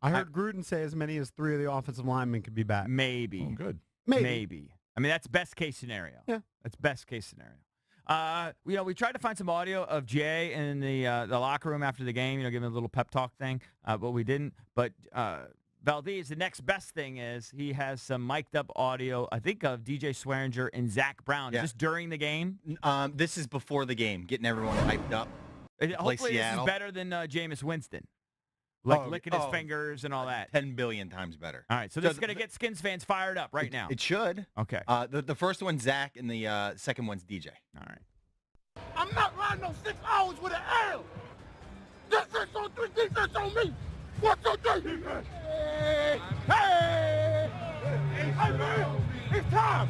I heard Gruden say as many as 3 of the offensive linemen could be back. Maybe. Oh, good. Maybe. I mean, that's best case scenario. Yeah. That's best case scenario. We tried to find some audio of Jay in the locker room after the game, give him a little pep talk thing, but we didn't. But Valdez, the next best thing is he has some mic'd up audio, I think, of DJ Swearinger and Zach Brown. Yeah. Just during the game? This is before the game, getting everyone hyped up. Hopefully this is better than Jameis Winston. Licking his fingers and all that. 10 billion times better. All right, so this is going to get Skins fans fired up right now. It should. Okay. The first one's Zach, and the second one's DJ. All right. I'm not riding no 6 hours with an L. Defense on 3, defense on me. 1, 2, 3. Defense. Hey, man, it's time.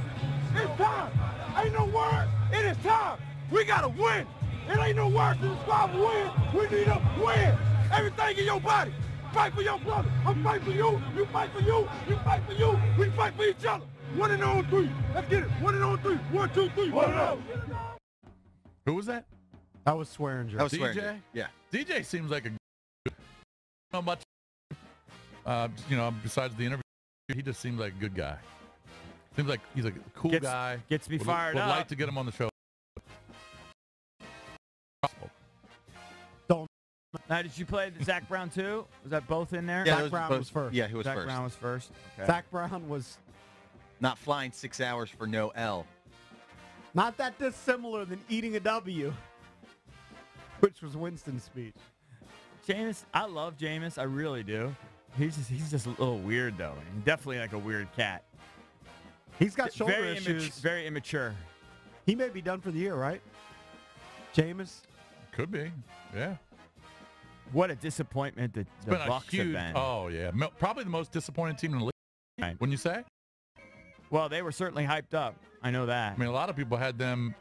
It's time. Ain't no word. It is time. We got to win. It ain't no word to the squad to win. We need to win. Everything in your body. Fight for your brother. I'm fighting for you. You fight for you. You fight for you. We fight for each other. 1 and on 3. Let's get it. 1 and on 3. 1, 2, 3. 1 and on. Who was that? That was Swearinger. That was DJ? Swearinger. Yeah. DJ seems like not much. Besides the interview, he just seems like a good guy. Seems like he's a cool guy. Gets me fired up. Would like to get him on the show. Now, did you play the Zach Brown too? Was that both in there? Yeah, Zach Brown was first. Yeah, he was Zach first. Brown was first. Okay. Zach Brown was Not flying 6 hours for no L. not that dissimilar than eating a W, which was Winston's speech. Jameis, I love Jameis. I really do. He's just a little weird, though. And definitely like a weird cat. He's got shoulder Very issues. very immature. He may be done for the year, right? Jameis? Could be. Yeah. What a disappointment that the Been a Bucs huge. have been. Oh yeah. Probably the most disappointing team in the league. Right. Wouldn't you say? Well, they were certainly hyped up. I know that. I mean, a lot of people had them,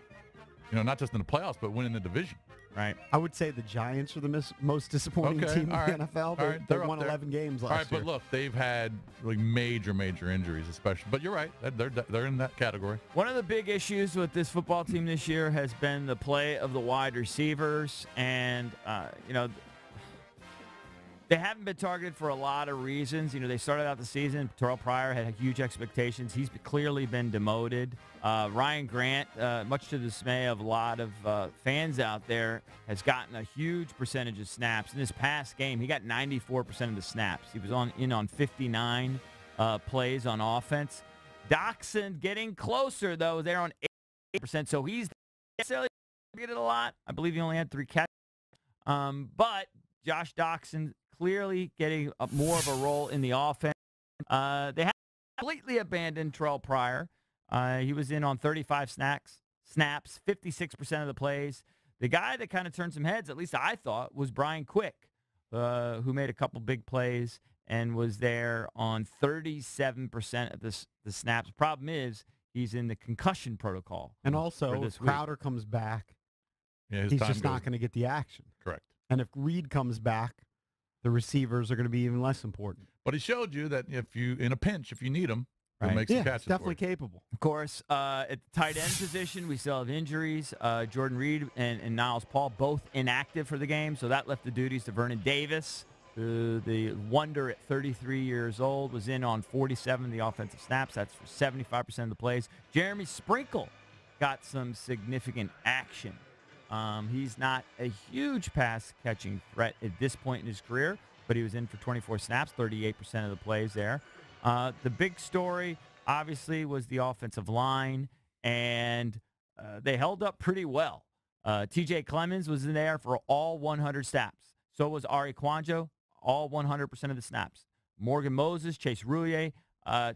not just in the playoffs, but winning the division. Right. I would say the Giants are the most disappointing Okay, team in all the right, NFL. all They, right, they they're up won there. 11 games All last right, year. but look, they've had like major injuries, especially. But you're right; they're in that category. One of the big issues with this football team this year has been the play of the wide receivers, and they haven't been targeted for a lot of reasons. They started out the season. Terrell Pryor had huge expectations. He's clearly been demoted. Ryan Grant, much to the dismay of a lot of fans out there, has gotten a huge percentage of snaps. In this past game, he got 94% of the snaps. He was on 59 plays on offense. Doxson getting closer, though. They're on 8%, so he's necessarily targeted a lot. I believe he only had 3 catches. But Josh Doxson clearly getting more of a role in the offense. They have completely abandoned Terrell Pryor. He was in on 35 snaps, 56% of the plays. The guy that kind of turned some heads, at least I thought, was Brian Quick, who made a couple big plays and was there on 37% of the snaps. Problem is, he's in the concussion protocol. And also, this if Crowder comes back, Yeah, his he's time just goes- not going to get the action. Correct. And if Reed comes back, the receivers are going to be even less important. But he showed you that if you in a pinch, if you need him, he'll Right. make Yeah, some catches. it's definitely for you. capable. Of course, at the tight end position, we still have injuries. Jordan Reed and Niles Paul both inactive for the game, so that left the duties to Vernon Davis, who the wonder at 33 years old, was in on 47 of the offensive snaps. That's for 75% of the plays. Jeremy Sprinkle got some significant action. He's not a huge pass-catching threat at this point in his career, but he was in for 24 snaps, 38% of the plays there. The big story, obviously, was the offensive line, and they held up pretty well. T.J. Clemens was in there for all 100 snaps. So was Ari Kwanjo, all 100% of the snaps. Morgan Moses, Chase Rouillet,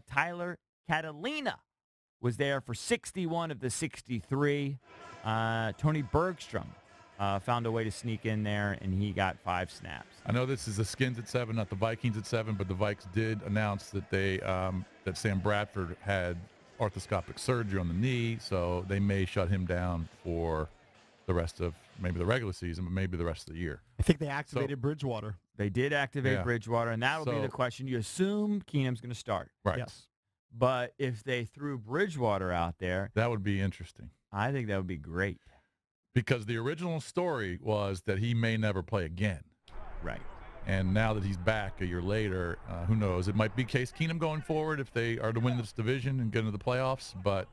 Tyler Catalina was there for 61 of the 63. Tony Bergstrom found a way to sneak in there, and he got 5 snaps. I know this is the Skins at 7, not the Vikings at 7, but the Vikes did announce that they that Sam Bradford had arthroscopic surgery on the knee, so they may shut him down for the rest of maybe the regular season, but maybe the rest of the year. I think they activated Bridgewater. They did activate Yeah. Bridgewater, and that'll be the question. You assume Keenum's going to start. Right. Yes. But if they threw Bridgewater out there, That would be interesting. I think that would be great. Because the original story was that he may never play again. Right. And now that he's back a year later, who knows? It might be Case Keenum going forward if they are to win this division and get into the playoffs, but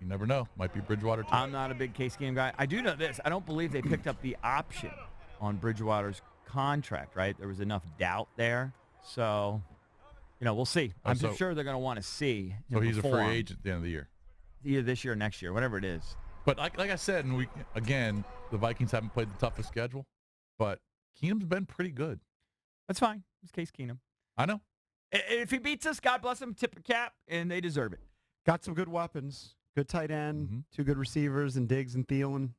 you never know. Might be Bridgewater too. I'm not a big Case Keenum guy. I do know this. I don't believe they picked up the option on Bridgewater's contract, right? There was enough doubt there. So, we'll see. I'm sure they're going to want to see him So he's perform. a free agent at the end of the year. Either this year or next year, whatever it is. But like I said, and the Vikings haven't played the toughest schedule, but Keenum's been pretty good. That's fine. It's Case Keenum. I know. If he beats us, God bless him, tip a cap, and they deserve it. Got some good weapons. Good tight end, 2 good receivers, and Diggs and Thielen.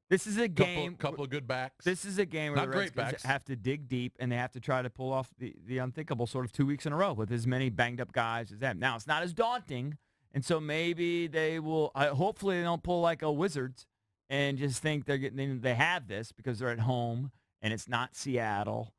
This is a game. Couple of good backs. This is a game where Not the great Redskins backs. have to dig deep, and they have to try to pull off the unthinkable sort of 2 weeks in a row with as many banged-up guys as them. Now, it's not as daunting, and so maybe they will hopefully they don't pull like a Wizards and just think they have this because they're at home, and it's not Seattle,